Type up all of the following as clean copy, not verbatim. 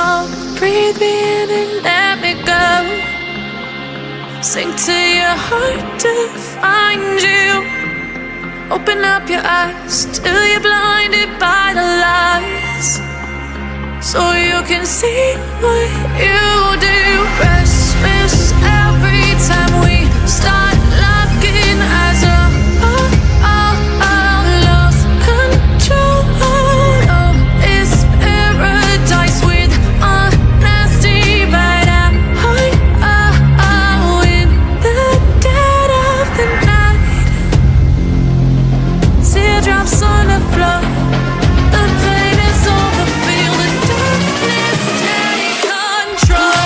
smoke, breathe me in and let me go. Sink to your heart to find you. Open up your eyes till you're blinded by the lies, so you can see what you do. Restless every time we start locking eyes up. Lost control. Oh, it's paradise with honesty, but I'm in the dead of the night. Teardrops on the floor. The pain is over. Feel the darkness take control.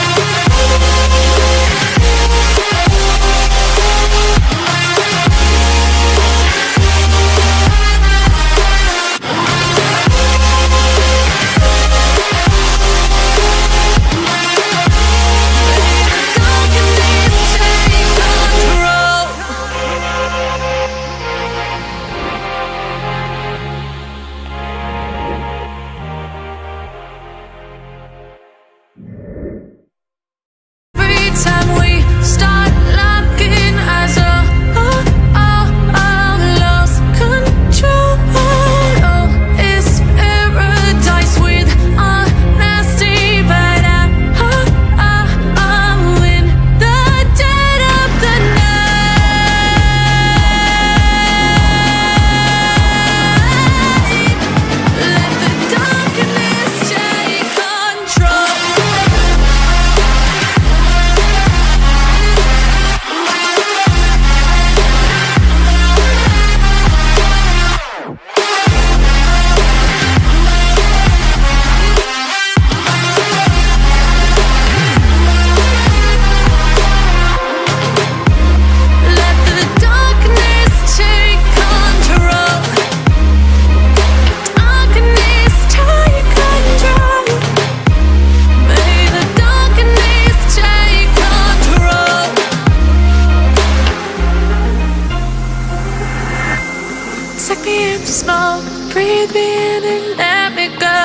Take me in the smoke, breathe me in and let me go.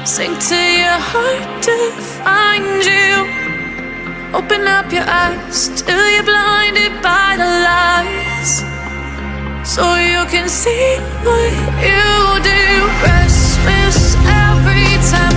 Sink to your heart to find you. Open up your eyes till you're blinded by the lies, so you can see what you do. Restless every time